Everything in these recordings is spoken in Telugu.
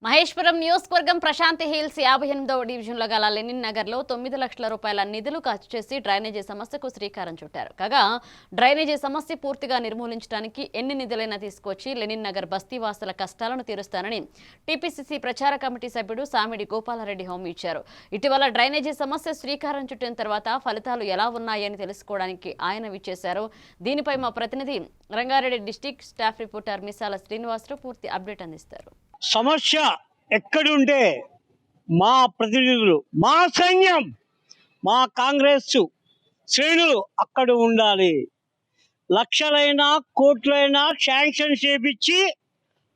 మహేశ్వరం నియోజకవర్గం ప్రశాంతి హిల్స్ 58వ డివిజన్లో గల లెనిన్ నగర్లో 9 లక్షల రూపాయల నిధులు ఖర్చు చేసి డ్రైనేజీ సమస్యకు శ్రీకారం చుట్టారు. కాగా డ్రైనేజీ సమస్య పూర్తిగా నిర్మూలించడానికి ఎన్ని నిధులైనా తీసుకొచ్చి లెనిన్ నగర్ బస్తీవాసుల కష్టాలను తీరుస్తానని టీపీసీసీ ప్రచార కమిటీ సభ్యుడు సామిడి గోపాలరెడ్డి హామీ ఇచ్చారు. ఇటీవల డ్రైనేజీ సమస్య శ్రీకారం చుట్టిన తర్వాత ఫలితాలు ఎలా ఉన్నాయని తెలుసుకోవడానికి ఆయన విచ్చేశారు. దీనిపై మా ప్రతినిధి రంగారెడ్డి డిస్టిక్ స్టాఫ్ రిపోర్టర్ మిసాల శ్రీనివాసరావు పూర్తి అప్డేట్ అందిస్తారు. సమస్య ఎక్కడుంటే మా ప్రతినిధులు, మా సైన్యం, మా కాంగ్రెస్ శ్రేణులు అక్కడ ఉండాలి. లక్షలైనా కోట్లైనా శాంక్షన్ చేపించి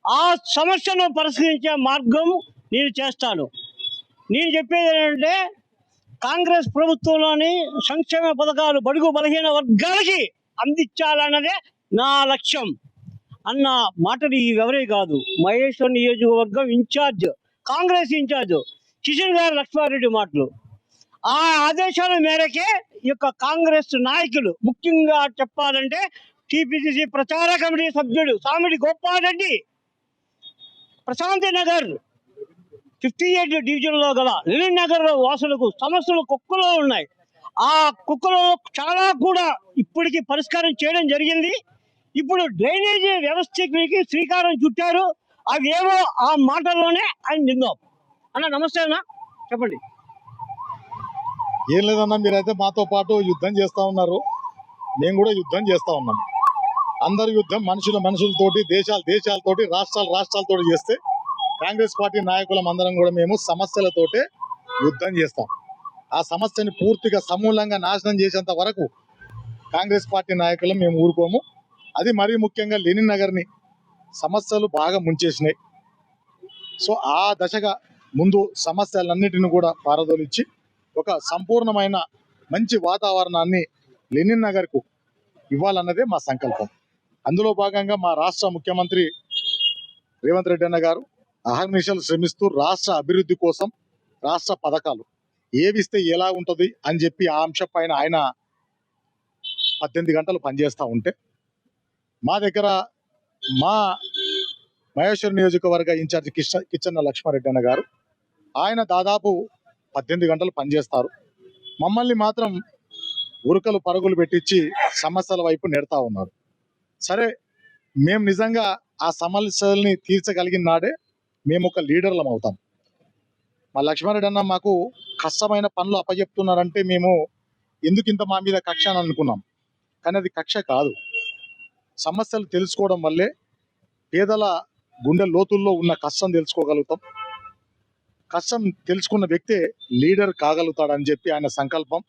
ఆ సమస్యను పరిష్కరించే మార్గం నేను చేస్తాను. నేను చెప్పేది ఏంటంటే కాంగ్రెస్ ప్రభుత్వంలోని సంక్షేమ పథకాలు బడుగు బలహీన వర్గాలకి అందించాలన్నదే నా లక్ష్యం అన్న మాటలు ఎవరే కాదు, మహేశ్వరం నియోజకవర్గం ఇన్ఛార్జ్, కాంగ్రెస్ ఇన్ఛార్జ్ కిషన్ గారు లక్ష్మారెడ్డి మాటలు. ఆ ఆదేశాల మేరకే ఈ యొక్క కాంగ్రెస్ నాయకులు, ముఖ్యంగా చెప్పాలంటే టీపీసీసీ ప్రచార కమిటీ సభ్యుడు సామిడి గోపాలరెడ్డి ప్రశాంతి నగర్ 58 డివిజన్లో గల లెనిన్ నగర్ వాసులకు సమస్యలు కుక్కలో ఉన్నాయి. ఆ కుక్కలో చాలా కూడా ఇప్పటికీ పరిష్కారం చేయడం జరిగింది. ఇప్పుడు డ్రైనేజీ వ్యవస్థకి శ్రీకారం చుట్టారు. అవేవో ఆ మాటల్లోనే ఆయన నిందాం. అన్న నమస్తే అన్న, చెప్పండి. ఏం లేదన్నా, మీరైతే మాతో పాటు యుద్ధం చేస్తూ ఉన్నారు, మేము కూడా యుద్ధం చేస్తూ ఉన్నాం. అందరు యుద్ధం మనుషులతోటి, దేశాలతోటి, రాష్ట్రాలతోటి చేస్తే కాంగ్రెస్ పార్టీ నాయకులం అందరం కూడా మేము సమస్యలతోటే యుద్ధం చేస్తాం. ఆ సమస్యని పూర్తిగా సమూలంగా నాశనం చేసేంత వరకు కాంగ్రెస్ పార్టీ నాయకులం మేము ఊరుకోము. అది మరీ ముఖ్యంగా లెనిన్ నగర్ని సమస్యలు బాగా ముంచేసినాయి. సో ఆ దశగా ముందు సమస్యలన్నిటిని కూడా పారదోలించి ఒక సంపూర్ణమైన మంచి వాతావరణాన్ని లెనిన్ నగర్కు ఇవ్వాలన్నదే మా సంకల్పం. అందులో భాగంగా మా రాష్ట్ర ముఖ్యమంత్రి రేవంత్ రెడ్డి అన్న గారు అహర్నిశలు శ్రమిస్తూ రాష్ట్ర అభివృద్ధి కోసం రాష్ట్ర పథకాలు ఏవిస్తే ఎలా ఉంటుంది అని చెప్పి ఆ అంశం పైన ఆయన 18 గంటలు పనిచేస్తూ ఉంటే, మా దగ్గర మా మహేశ్వరం నియోజకవర్గ ఇన్ఛార్జి కిచ్చన్న లక్ష్మారెడ్డి అన్న గారు ఆయన దాదాపు 18 గంటలు పనిచేస్తారు. మమ్మల్ని మాత్రం ఉరుకలు పరుగులు పెట్టించి సమస్యల వైపు నెడతా ఉన్నారు. సరే, మేము నిజంగా ఆ సమస్యల్ని తీర్చగలిగిన నాడే మేము ఒక లీడర్లం అవుతాం. మా లక్ష్మారెడ్డి అన్న మాకు కష్టమైన పనులు అప్పచెప్తున్నారంటే మేము ఎందుకు ఇంత మా మీద కక్ష అని అనుకున్నాం. కానీ అది కక్ష కాదు. సమస్యలు తెలుసుకోవడం వల్లే పేదల గుండె లోతుల్లో ఉన్న కష్టం తెలుసుకోగలుగుతాం. కష్టం తెలుసుకున్న వ్యక్తే లీడర్ కాగలుగుతాడని చెప్పి ఆయన సంకల్పం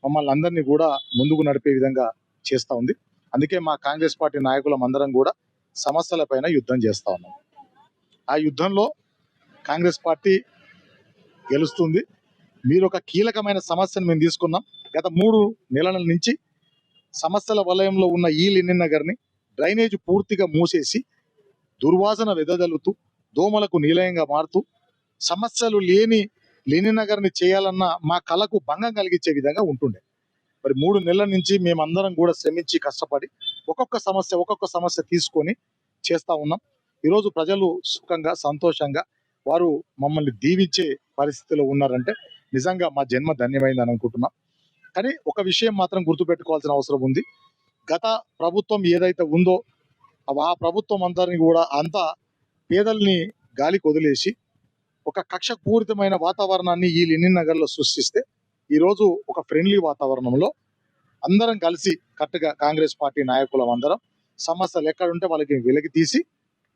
మమ్మల్ని అందరినీ కూడా ముందుకు నడిపే విధంగా చేస్తూ ఉంది. అందుకే మా కాంగ్రెస్ పార్టీ నాయకులం అందరం కూడా సమస్యలపైన యుద్ధం చేస్తూ ఉన్నాం. ఆ యుద్ధంలో కాంగ్రెస్ పార్టీ గెలుస్తుంది. మీరు ఒక కీలకమైన సమస్యను మేము తీసుకున్నాం. గత 3 నెలల నుంచి సమస్యల వలయంలో ఉన్న ఈ లెనిన్ నగర్ని డ్రైనేజ్ పూర్తిగా మూసేసి దుర్వాసన వెదజల్లుతూ దోమలకు నిలయంగా మారుతూ సమస్యలు లేని లెనిన్ నగర్ని చేయాలన్న మా కళకు భంగం కలిగించే విధంగా ఉంటుండే. మరి 3 నెలల నుంచి మేమందరం కూడా శ్రమించి కష్టపడి ఒక్కొక్క సమస్య తీసుకొని చేస్తూ ఉన్నాం. ఈరోజు ప్రజలు సుఖంగా సంతోషంగా వారు మమ్మల్ని దీవించే పరిస్థితిలో ఉన్నారంటే నిజంగా మా జన్మ ధన్యమైందని అనుకుంటున్నాం. కానీ ఒక విషయం మాత్రం గుర్తుపెట్టుకోవాల్సిన అవసరం ఉంది. గత ప్రభుత్వం ఏదైతే ఉందో ఆ ప్రభుత్వం అందరినీ కూడా అంతా పేదల్ని గాలికి వదిలేసి ఒక కక్షపూరితమైన వాతావరణాన్ని ఈ లెనిన్ నగర్లో సృష్టిస్తే ఈరోజు ఒక ఫ్రెండ్లీ వాతావరణంలో అందరం కలిసి కరెక్ట్గా కాంగ్రెస్ పార్టీ నాయకులం అందరం సమస్యలు ఎక్కడుంటే వాళ్ళకి వెలికి తీసి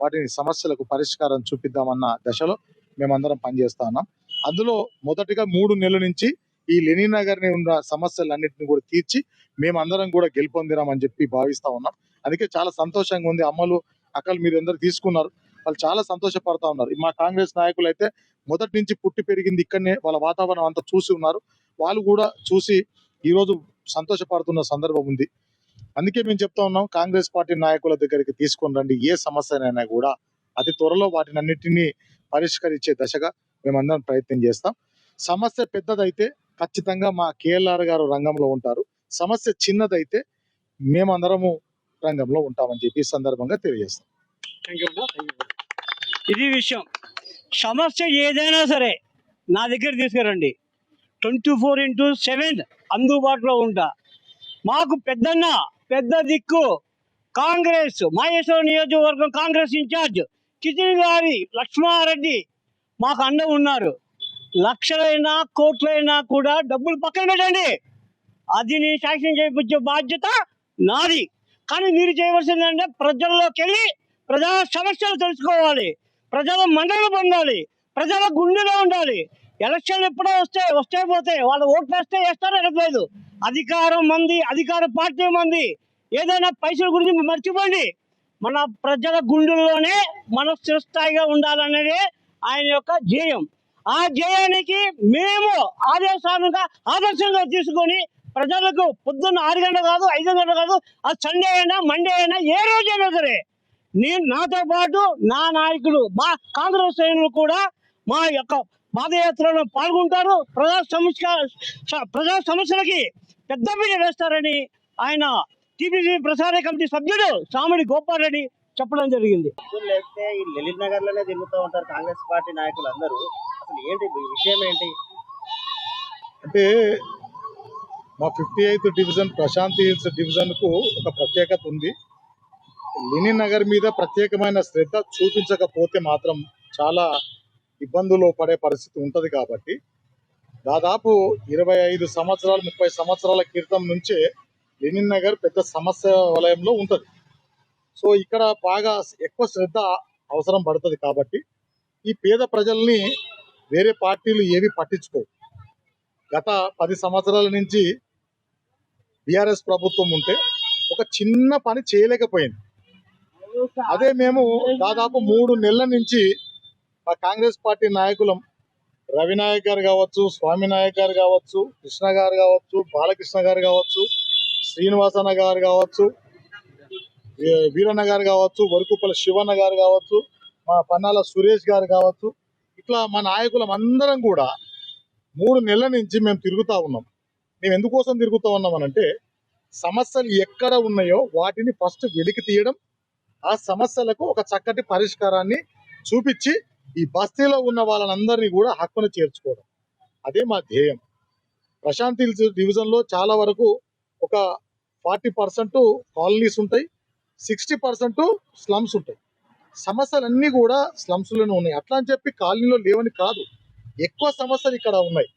వాటిని సమస్యలకు పరిష్కారం చూపిద్దామన్న దశలో మేమందరం పనిచేస్తా ఉన్నాం. అందులో మొదటిగా 3 నెలల నుంచి ఈ లెనిన్ నగర్ని ఉన్న సమస్యలన్నింటినీ కూడా తీర్చి మేమందరం కూడా గెలుపొందినామని చెప్పి భావిస్తా ఉన్నాం. అందుకే చాలా సంతోషంగా ఉంది. అమ్మలు అక్కలు మీరు అందరు తీసుకున్నారు, వాళ్ళు చాలా సంతోషపడతా ఉన్నారు. మా కాంగ్రెస్ నాయకులు అయితే మొదటి నుంచి పుట్టి పెరిగింది ఇక్కడనే, వాళ్ళ వాతావరణం అంతా చూసి ఉన్నారు. వాళ్ళు కూడా చూసి ఈరోజు సంతోషపడుతున్న సందర్భం ఉంది. అందుకే మేము చెప్తా ఉన్నాం, కాంగ్రెస్ పార్టీ నాయకుల దగ్గరికి తీసుకొని రండి. ఏ సమస్యనైనా కూడా అతి త్వరలో వాటిని అన్నిటినీ పరిష్కరించే దశగా మేమందరం ప్రయత్నం చేస్తాం. సమస్య పెద్దదైతే ఖచ్చితంగా మా కేఎల్ఆర్ గారు రంగంలో ఉంటారు. సమస్య చిన్నదైతే మేమందరము రంగంలో ఉంటామని చెప్పి ఈ సందర్భంగా తెలియజేస్తాం. థ్యాంక్ యూ అన్న. ఇది విషయం. సమస్య ఏదైనా సరే నా దగ్గర తీసుకురండి. 24/7 అందుబాటులో ఉంటా. మాకు పెద్ద దిక్కు కాంగ్రెస్ మహేశ్వరం నియోజకవర్గం కాంగ్రెస్ ఇన్ఛార్జ్ కిషన్ గారి లక్ష్మారెడ్డి మాకు అండ ఉన్నారు. లక్షలైనా కోట్లైనా కూడా డబ్బులు పక్కన పెట్టండి, అది నేను శాంక్షన్ చేయించే బాధ్యత నాది. కానీ మీరు చేయవలసిందంటే ప్రజల్లోకి వెళ్ళి ప్రజల సమస్యలు తెలుసుకోవాలి, ప్రజల మండలి పొందాలి, ప్రజల గుండెలో ఉండాలి. ఎలక్షన్లు ఎప్పుడో వస్తే పోతాయి, వాళ్ళు ఓట్లు వేస్తే వేస్తారో లేదు. అధికారం మంది, అధికార పార్టీ మంది. ఏదైనా పైసల గురించి మర్చిపోండి. మన ప్రజల గుండెల్లోనే మన స్థిరస్థాయిగా ఉండాలనేది ఆయన యొక్క ధ్యేయం. ఆ ధ్యేయానికి మేము ఆదర్శంగా తీసుకొని ప్రజలకు పొద్దున్న 6 గంటలు కాదు, 5 గంటలు కాదు, అది సండే అయినా మండే అయినా ఏ రోజైనా సరే నేను నాతో పాటు నా నాయకులు మా కాంగ్రెస్ శ్రేణులు కూడా మా యొక్క పాదయాత్రలో పాల్గొంటారు. ప్రజా సమస్యలకి పెద్దపీట వేస్తారని ఆయన టీపీసీ ప్రసార కమిటీ సభ్యుడు సామిడి గోపాల్ రెడ్డి చెప్పడం జరిగింది. లేకపోతే ఈ లలిత్ నగర్ లోనే తిరుగుతూ ఉంటారు కాంగ్రెస్ పార్టీ నాయకులు అందరూ. అసలు ఏంటి విషయం ఏంటి? అంటే మా 58th division Prashanti hills division కు ఒక ప్రత్యేకత ఉంది. లెనిన్ నగర్ మీద ప్రత్యేకమైన శ్రద్ధ చూపించకపోతే మాత్రం చాలా ఇబ్బందులు పడే పరిస్థితి ఉంటది. కాబట్టి దాదాపు 25 సంవత్సరాలు 30 సంవత్సరాల క్రితం నుంచే లెనిన్ నగర్ పెద్ద సమస్య వలయంలో ఉంటది. సో ఇక్కడ బాగా ఎక్కువ శ్రద్ధ అవసరం పడుతుంది. కాబట్టి ఈ పేద ప్రజల్ని వేరే పార్టీలు ఏవి పట్టించుకోవు. గత 10 సంవత్సరాల నుంచి బీఆర్ఎస్ ప్రభుత్వం ఉంటే ఒక చిన్న పని చేయలేకపోయింది. అదే మేము దాదాపు 3 నెలల నుంచి మా కాంగ్రెస్ పార్టీ నాయకులం రవినాయక్ గారు కావచ్చు, స్వామి నాయక్ గారు కావచ్చు, కృష్ణ గారు కావచ్చు, బాలకృష్ణ గారు కావచ్చు, శ్రీనివాసన్న గారు కావచ్చు, వీరన్న గారు కావచ్చు, వరకుపల్లి శివన్న గారు కావచ్చు, మా పన్నాల సురేష్ గారు కావచ్చు, ఇట్లా మా నాయకులం అందరం కూడా 3 నెలల నుంచి మేము తిరుగుతూ ఉన్నాం. మేము ఎందుకోసం తిరుగుతూ ఉన్నాం అనంటే సమస్యలు ఎక్కడ ఉన్నాయో వాటిని ఫస్ట్ వెలికి తీయడం, ఆ సమస్యలకు ఒక చక్కటి పరిష్కారాన్ని చూపించి ఈ బస్తీలో ఉన్న వాళ్ళందరినీ కూడా హక్కును చేర్చుకోవడం, అదే మా ధ్యేయం. ప్రశాంతి హిల్స్ డివిజన్లో చాలా వరకు ఒక 40% కాలనీస్ ఉంటాయి, 60% స్లమ్స్ ఉంటాయి. సమస్యలన్నీ కూడా స్లమ్స్లోనే ఉన్నాయి. అట్లా అని చెప్పి కాలనీలో లేవని కాదు, ఎక్కువ సమస్యలు ఇక్కడ ఉన్నాయి.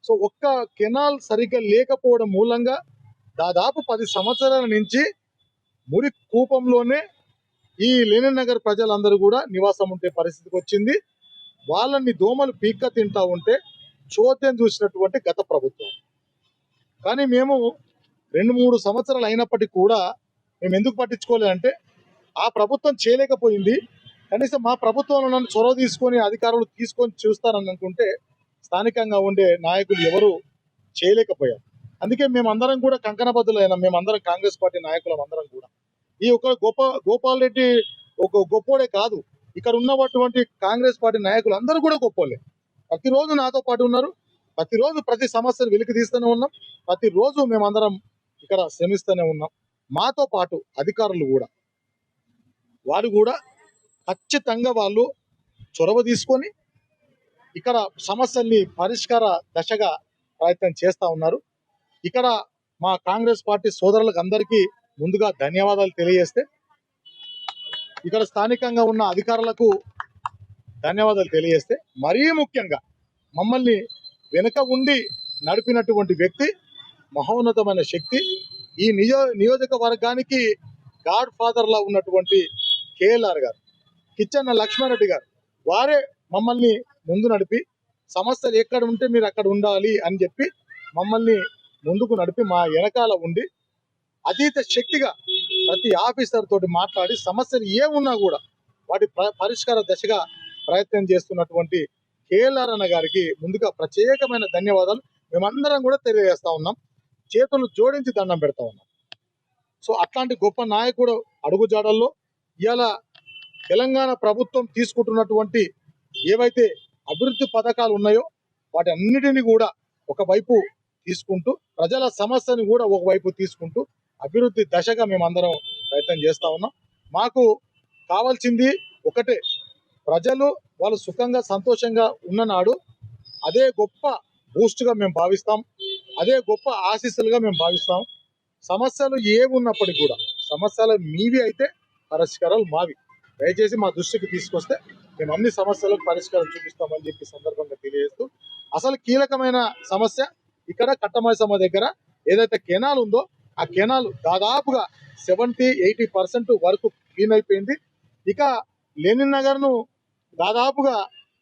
సో ఒక్క కెనాల్ సరిగ్గా లేకపోవడం మూలంగా దాదాపు 10 సంవత్సరాల నుంచి మురి కూపంలోనే ఈ లెనిన్ నగర్ ప్రజలందరూ కూడా నివాసం ఉండే పరిస్థితికి వచ్చింది. వాళ్ళని దోమలు పీక్క తింటా ఉంటే చోద్యం చూసినటువంటి గత ప్రభుత్వం. కానీ మేము 2-3 సంవత్సరాలు అయినప్పటికీ కూడా మేము ఎందుకు పట్టించుకోలేదంటే ఆ ప్రభుత్వం చేయలేకపోయింది. కనీసం మా ప్రభుత్వంలో నన్ను చొరవ తీసుకొని అధికారులు తీసుకొని చూస్తారని అనుకుంటే స్థానికంగా ఉండే నాయకులు ఎవరు చేయలేకపోయారు. అందుకే మేమందరం కూడా కంకణబద్దులైనా, మేమందరం కాంగ్రెస్ పార్టీ నాయకులం అందరం కూడా ఈ ఒక గోపాల్ రెడ్డి ఒక గొప్పోడే కాదు, ఇక్కడ ఉన్నటువంటి కాంగ్రెస్ పార్టీ నాయకులు అందరూ కూడా గొప్పోలే. ప్రతిరోజు నాతో పాటు ఉన్నారు, ప్రతిరోజు ప్రతి సమస్యను వెలికి తీస్తూనే ఉన్నాం, ప్రతిరోజు మేమందరం ఇక్కడ శ్రమిస్తూనే ఉన్నాం. మాతో పాటు అధికారులు కూడా వారు కూడా ఖచ్చితంగా వాళ్ళు చొరవ తీసుకొని ఇక్కడ సమస్యల్ని పరిష్కార దశగా ప్రయత్నం చేస్తూ ఉన్నారు. ఇక్కడ మా కాంగ్రెస్ పార్టీ సోదరులకు అందరికీ ముందుగా ధన్యవాదాలు తెలియజేస్తే, ఇక్కడ స్థానికంగా ఉన్న అధికారులకు ధన్యవాదాలు తెలియజేస్తే, మరీ ముఖ్యంగా మమ్మల్ని వెనుక ఉండి నడిపినటువంటి వ్యక్తి, మహోన్నతమైన శక్తి, ఈ నియోజకవర్గానికి గాడ్ ఫాదర్ లా ఉన్నటువంటి కేఎల్ఆర్ గారు, కిచ్చన్న లక్ష్మారెడ్డి గారు, వారే మమ్మల్ని ముందు నడిపి సమస్యలు ఎక్కడ ఉంటే మీరు అక్కడ ఉండాలి అని చెప్పి మమ్మల్ని ముందుకు నడిపి మా వెనకాల ఉండి అతీత శక్తిగా ప్రతి ఆఫీసర్ తోటి మాట్లాడి సమస్యలు ఏమున్నా కూడా వాటి పరిష్కార దశగా ప్రయత్నం చేస్తున్నటువంటి కేఎల్ఆర్ అన్న గారికి ముందుగా ప్రత్యేకమైన ధన్యవాదాలు మేమందరం కూడా తెలియజేస్తా ఉన్నాం. చేతులు జోడించి దండం పెడతా ఉన్నాం. సో అట్లాంటి గొప్ప నాయకుడు అడుగుజాడల్లో ఇవాళ తెలంగాణ ప్రభుత్వం తీసుకుంటున్నటువంటి ఏవైతే అభివృద్ధి పథకాలు ఉన్నాయో వాటి అన్నిటిని కూడా ఒకవైపు తీసుకుంటూ ప్రజల సమస్యని కూడా ఒకవైపు తీసుకుంటూ అభివృద్ధి దశగా మేమందరం ప్రయత్నం చేస్తా ఉన్నాం. మాకు కావాల్సింది ఒకటే, ప్రజలు వాళ్ళు సుఖంగా సంతోషంగా ఉన్ననాడు అదే గొప్ప బూస్ట్గా మేము భావిస్తాం, అదే గొప్ప ఆశీస్సులుగా మేము భావిస్తాం. సమస్యలు ఏవి ఉన్నప్పటికీ కూడా సమస్యలు మీవి అయితే పరిష్కారాలు మావి. దయచేసి మా దృష్టికి తీసుకొస్తే మేము అన్ని సమస్యలకు పరిష్కారం చూపిస్తామని చెప్పి సందర్భంగా తెలియజేస్తూ, అసలు కీలకమైన సమస్య ఇక్కడ కట్టమైసమ్మ దగ్గర ఏదైతే కెనాల్ ఉందో ఆ కెనాల్ దాదాపుగా 70-80% వరకు క్లీన్ అయిపోయింది. ఇక లెనిన్ నగర్ ను దాదాపుగా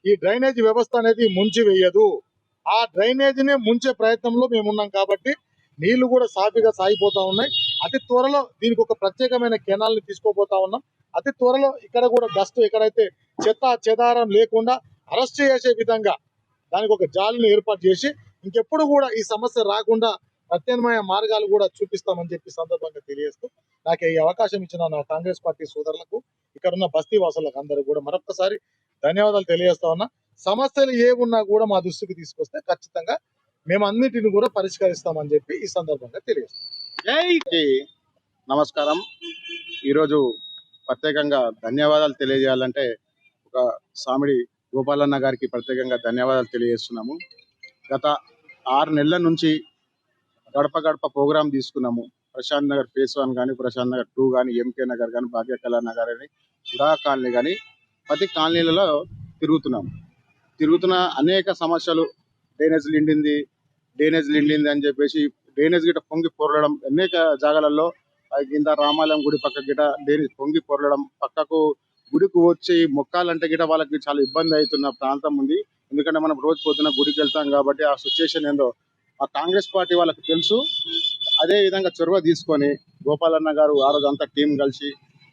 ఈ డ్రైనేజ్ వ్యవస్థ అనేది ముంచి వేయదు. ఆ డ్రైనేజీని ముంచే ప్రయత్నంలో మేము ఉన్నాం కాబట్టి నీళ్లు కూడా సాఫీగా సాగిపోతా ఉన్నాయి. అతి త్వరలో దీనికి ఒక ప్రత్యేకమైన కెనాల్ ని తీసుకోబోతా ఉన్నాం. అతి త్వరలో ఇక్కడ కూడా డస్ట్ ఎక్కడైతే చెత్త చెదారం లేకుండా అరెస్ట్ చేసే విధంగా దానికి ఒక జాలిని ఏర్పాటు చేసి ఇంకెప్పుడు కూడా ఈ సమస్య రాకుండా ప్రత్యామ్నాయ మార్గాలు కూడా చూపిస్తామని చెప్పి సందర్భంగా తెలియజేస్తూ, నాకు ఈ అవకాశం ఇచ్చిన నా కాంగ్రెస్ పార్టీ సోదరులకు, ఇక్కడ ఉన్న బస్తీ వాసులకు అందరూ కూడా మరొకసారి ధన్యవాదాలు తెలియజేస్తా ఉన్నా. సమస్యలు ఏమున్నా కూడా మా దృష్టికి తీసుకొస్తే ఖచ్చితంగా మేము అన్నిటిని కూడా పరిష్కరిస్తామని చెప్పి ఈ సందర్భంగా తెలియజేస్తాం. జై నమస్కారం. ఈరోజు ప్రత్యేకంగా ధన్యవాదాలు తెలియజేయాలంటే ఒక సామిడి గోపాలన్న గారికి ప్రత్యేకంగా ధన్యవాదాలు తెలియజేస్తున్నాము. గత 6 నెలల నుంచి గడప గడప ప్రోగ్రాం తీసుకున్నాము. ప్రశాంత్ నగర్ ఫేజ్ 1 కానీ, ప్రశాంత్ నగర్ 2 కానీ, ఎంకే నగర్ కానీ, భాగ్యకళా నగర్ అని, ఉడా కాలనీ కానీ ప్రతి కాలనీలలో తిరుగుతున్న అనేక సమస్యలు, డ్రైనేజ్ నిండింది అని చెప్పేసి డ్రైనేజ్ గిట్ట పొంగి పొరలడం, అనేక జాగాలలో కింద రామాలయం గుడి పక్క గిట డ్రైనేజ్ పొంగి పొరలడం, పక్కకు గుడికి వచ్చి మొక్కాలంటే గిట వాళ్ళకి చాలా ఇబ్బంది అవుతున్న ప్రాంతం ఉంది. ఎందుకంటే మనం రోజు పొద్దున గుడికి వెళ్తాం కాబట్టి ఆ సిచ్యుయేషన్ ఏందో ఆ కాంగ్రెస్ పార్టీ వాళ్ళకి తెలుసు. అదే విధంగా చొరవ తీసుకొని గోపాలన్న గారు ఆ రోజు అంతా టీం కలిసి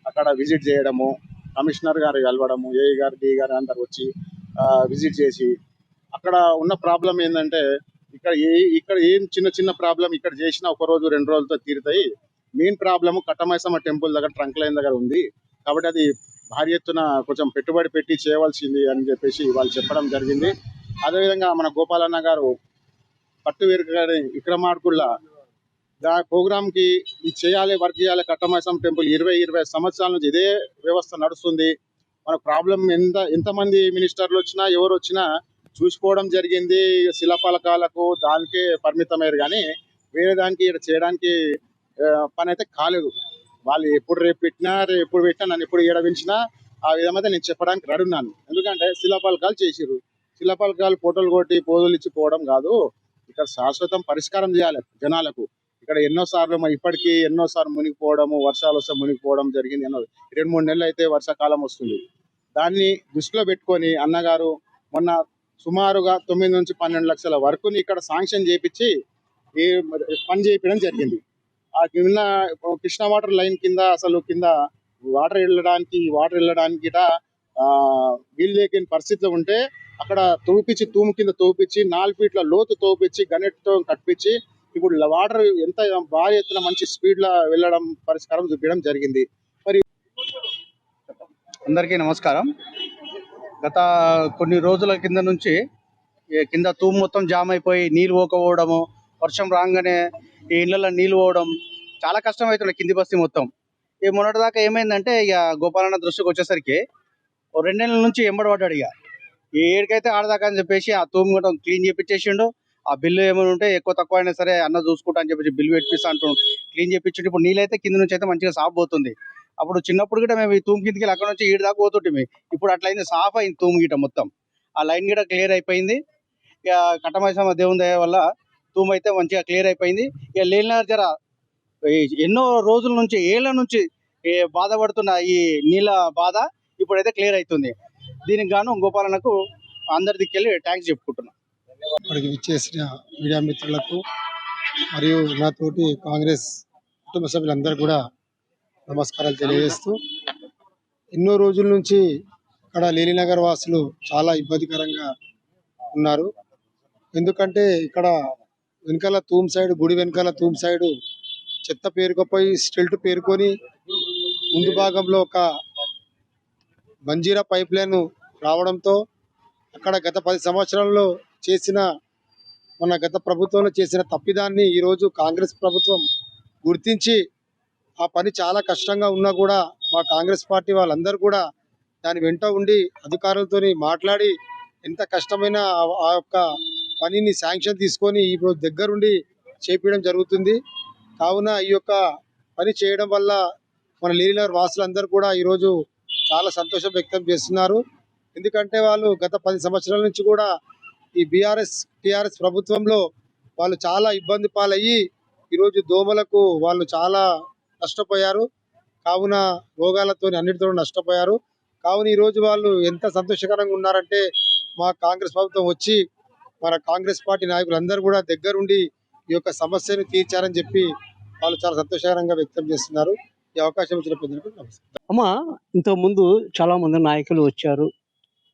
అక్కడ విజిట్ చేయడము, కమిషనర్ గారు కలవడము, ఏఈ గారు, డి గారు అందరు వచ్చి విజిట్ చేసి అక్కడ ఉన్న ప్రాబ్లం ఏంటంటే ఇక్కడ ఏం చిన్న ప్రాబ్లం ఇక్కడ చేసినా 1 రోజు 2 రోజులతో తీరుతాయి. మెయిన్ ప్రాబ్లము కట్టమైసమ్మ టెంపుల్ దగ్గర ట్రంక్ లైన్ దగ్గర ఉంది కాబట్టి అది భారీ ఎత్తున కొంచెం పెట్టుబడి పెట్టి చేయవలసింది అని చెప్పేసి వాళ్ళు చెప్పడం జరిగింది. అదేవిధంగా మన గోపాలన్న గారు పట్టువేరుగారి విక్రమార్కుళ్ళ ప్రోగ్రామ్ కి వర్క్ చేయాలి. కట్టమైసమ్మ టెంపుల్ 20 సంవత్సరాల నుంచి ఇదే వ్యవస్థ నడుస్తుంది. మన ప్రాబ్లం ఎంతమంది మినిస్టర్లు వచ్చినా ఎవరు వచ్చినా చూసుకోవడం జరిగింది. శిలాఫలకాలకు దానికే పరిమితమయ్యారు కానీ వేరే దానికి ఇక్కడ చేయడానికి పని అయితే కాలేదు. వాళ్ళు రేపు పెట్టినా నన్ను ఎప్పుడు ఏడవించినా ఆ విధమైతే నేను చెప్పడానికి రెడీన్నాను. ఎందుకంటే శిలాఫలకాలు చేసిర్రు. శిలాఫలకాలు ఫోటోలు కొట్టి పోజులు ఇచ్చి పోవడం కాదు, ఇక్కడ శాశ్వతం పరిష్కారం చేయాలి జనాలకు. ఇక్కడ ఇప్పటికీ ఎన్నోసార్లు మునిగిపోవడము, వర్షాలు వస్తే మునిగిపోవడం జరిగింది. 2-3 నెలలు అయితే వర్షాకాలం వస్తుంది. దాన్ని దృష్టిలో పెట్టుకొని అన్నగారు మొన్న సుమారుగా 9 నుంచి 12 లక్షల వరకుని ఇక్కడ శాంక్షన్ చేపించి పని చేయించడం జరిగింది. ఆ కింద కృష్ణ వాటర్ లైన్ కింద అసలు కింద వాటర్ వెళ్ళడానికి వీలు లేని పరిస్థితిలో ఉంటే అక్కడ తూము కింద తోపించి 4 ఫీట్ల లోతు తోపించి గనెట్తో కట్టించి ఇప్పుడు వాటర్ ఎంత భారీ ఎత్తున మంచి స్పీడ్ లో వెళ్ళడం పరిష్కారం చూపించడం జరిగింది. మరి అందరికీ నమస్కారం. గత కొన్ని రోజుల కింద నుంచి కింద తూము మొత్తం జామ్ అయిపోయి నీళ్ళు పోకపోవడము, వర్షం రాగానే ఈ ఇళ్లలో నీళ్ళు పోవడం చాలా కష్టం అవుతుంది కింది బస్తీ మొత్తం. ఈ మొన్నటి దాకా ఏమైందంటే ఇక గోపాలన్న దృష్టికి వచ్చేసరికి 2 నెలల నుంచి ఎంబడబడ్డాడు. ఇక ఏడికైతే ఆడదాకా అని చెప్పేసి ఆ తూము మొత్తం క్లీన్ చేపించేసిండు. ఆ బిల్లు ఏమైనా ఉంటే ఎక్కువ తక్కువ అయినా సరే అన్న చూసుకుంటా అని చెప్పేసి బిల్లు పెట్టిస్తా అంటూ క్లీన్ చేయించుంటే ఇప్పుడు నీళ్ళైతే కింద నుంచి అయితే మంచిగా సాఫ్ పోతుంది. అప్పుడు చిన్నప్పుడు కూడా మేము ఈ తూము కిందకి అక్కడ నుంచి ఈడు దాకా పోతుంటే ఇప్పుడు అట్లయింది, సాఫ్ అయింది తూము గిట మొత్తం. ఆ లైన్ గిట క్లియర్ అయిపోయింది. ఇక కట్టమైసమ్మ దేవుని దయ వల్ల తూము అయితే మంచిగా క్లియర్ అయిపోయింది. ఇక లేనినారు జర ఎన్నో రోజుల నుంచి ఏళ్ల నుంచి బాధపడుతున్న ఈ నీళ్ళ బాధ ఇప్పుడైతే క్లియర్ అవుతుంది. దీనికి గాను గోపాలన్నకు అందరి దిక్కెళ్ళి థ్యాంక్స్ చెప్పుకుంటున్నాం. ఇక్కడికి విచ్చేసిన మీడియా మిత్రులకు మరియు నాతోటి కాంగ్రెస్ కుటుంబ సభ్యులందరూ కూడా నమస్కారాలు తెలియజేస్తూ, ఎన్నో రోజుల నుంచి ఇక్కడ లేనినగర్ వాసులు చాలా ఇబ్బందికరంగా ఉన్నారు. ఎందుకంటే ఇక్కడ వెనకాల తూమ్ సైడ్, గుడి వెనకాల తూమ్ సైడు చెత్త పేరుకుపోయి స్టిల్ట్ పేరుకొని ముందు భాగంలో ఒక బంజీరా పైప్ లైన్ రావడంతో అక్కడ గత 10 సంవత్సరాల్లో చేసిన గత ప్రభుత్వంలో చేసిన తప్పిదాన్ని ఈరోజు కాంగ్రెస్ ప్రభుత్వం గుర్తించి ఆ పని చాలా కష్టంగా ఉన్నా కూడా మా కాంగ్రెస్ పార్టీ వాళ్ళందరూ కూడా దాని వెంట ఉండి అధికారులతో మాట్లాడి ఎంత కష్టమైన ఆ యొక్క పనిని శాంక్షన్ తీసుకొని ఇప్పుడు దగ్గరుండి చేపించడం జరుగుతుంది. కావున ఈ యొక్క పని చేయడం వల్ల మన లీలర్ వాసులందరూ కూడా ఈరోజు చాలా సంతోషం వ్యక్తం చేస్తున్నారు. ఎందుకంటే వాళ్ళు గత 10 సంవత్సరాల నుంచి కూడా ఈ టిఆర్ఎస్ ప్రభుత్వంలో వాళ్ళు చాలా ఇబ్బంది పాలయ్యి ఈరోజు దోమలకు వాళ్ళు చాలా నష్టపోయారు. కావున రోగాలతో అన్నిటితో నష్టపోయారు. కావున ఈరోజు వాళ్ళు ఎంత సంతోషకరంగా ఉన్నారంటే మా కాంగ్రెస్ ప్రభుత్వం వచ్చి మన కాంగ్రెస్ పార్టీ నాయకులందరూ కూడా దగ్గరుండి ఈ యొక్క సమస్యను తీర్చారని చెప్పి వాళ్ళు చాలా సంతోషకరంగా వ్యక్తం చేస్తున్నారు. ఈ అవకాశం ఇచ్చిన పెద్దలకు నమస్కారం. అమ్మా, ఇంతకు ముందు చాలా మంది నాయకులు వచ్చారు,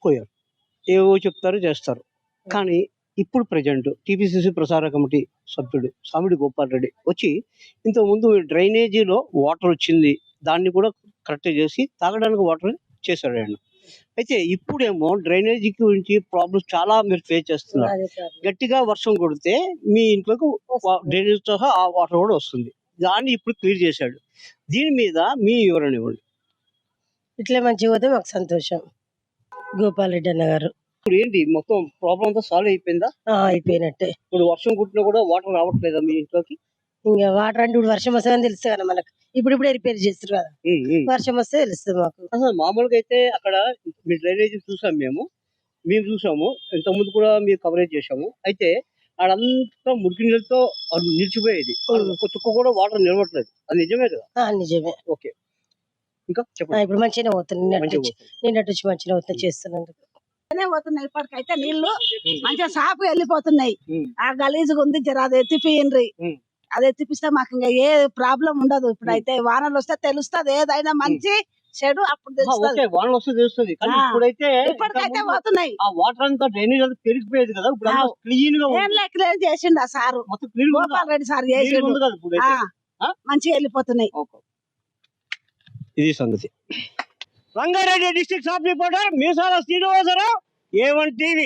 పోయారు, ఏవో చెప్తారు, చేస్తారు. కానీ ఇప్పుడు ప్రజెంట్ టీపీసీసీ ప్రసార కమిటీ సభ్యుడు సామిడి గోపాల్ రెడ్డి వచ్చి ఇంతకుముందు డ్రైనేజీలో వాటర్ వచ్చింది, దాన్ని కూడా కరెక్ట్ చేసి తాగడానికి వాటర్ చేశాడు ఆయన. అయితే ఇప్పుడేమో డ్రైనేజీ గురించి ప్రాబ్లమ్స్ చాలా మీరు ఫేస్ చేస్తున్నారు. గట్టిగా వర్షం కొడితే మీ ఇంట్లోకి డ్రైనేజ్ సహా ఆ వాటర్ కూడా వస్తుంది. దాన్ని ఇప్పుడు క్లియర్ చేశాడు. దీని మీద మీ వివరణ ఇవ్వండి. ఇట్లా మంచిగా పోతే మాకు సంతోషం. గోపాల్ రెడ్డి అన్న గారు ఇప్పుడు ఏంటి మొత్తం ప్రాబ్లం అంతా సాల్వ్ అయిపోయిందా? అయిపోయినట్టే. ఇప్పుడు వర్షం కుట్టినా కూడా వాటర్ రావట్లేదా మీ ఇంట్లోకి? ఇంకా వాటర్ అంటే ఇప్పుడు వర్షం వస్తుందని తెలుస్తుంది కదా మనకు. ఇప్పుడే రిపేర్ చేస్తారు కదా, వర్షం వస్తే తెలుస్తుంది మాకు. అసలు మామూలుగా అయితే అక్కడ మీ డ్రైనేజ్ చూసాం, మేము చూసాము, ఇంతకుముందు కూడా మీరు కవరేజ్ చేసాము. అయితే ఆడంతా మురికి నీళ్ళతో అది నిలిచిపోయేది, ఒక్క చుక్క కూడా వాటర్ నిలవట్లేదు. అది నిజమే కదా? నిజమే. ఓకే, ఇంకా చెప్పండి. ఇప్పుడు మంచిగానే పోతుంది, నిన్నటి నుంచి మంచిగా అవుతుంది చేస్తున్నందుకు. పోతున్నాయి ఇప్పటికైతే నీళ్లు మంచిగా సాపు వెళ్ళిపోతున్నాయి. ఆ గలీజుగా ఉంది, జర అది ఎత్తిపోయిండ్రి. అది ఎత్తిపిస్తే మాకు ఇంకా ఏ ప్రాబ్లం ఉండదు. ఇప్పుడైతే వానలు వస్తే తెలుస్తుంది ఏదైనా మంచి చెడు, అప్పుడు తెలుస్తుంది. వానలు వస్తే తెలుస్తుంది. కానీ ఇప్పటికైతే పోతున్నాయి. ఆ వాటర్ అంతా డ్రైనేజ్ అంతా పెరిగిపోయేది కదా, ఇప్పుడు క్లీన్ గా ఏం లెక్కలేం చేసిండు ఆ సారు, గోపాల్ రెడ్డి సార్ చేసిండు. మంచిగా వెళ్ళిపోతున్నాయి. ఇది సంగతి. రంగారెడ్డి డిస్ట్రిక్ట్ సబ్ రిపోర్టర్ మీసాల శ్రీనివాసరావు, A1 TV.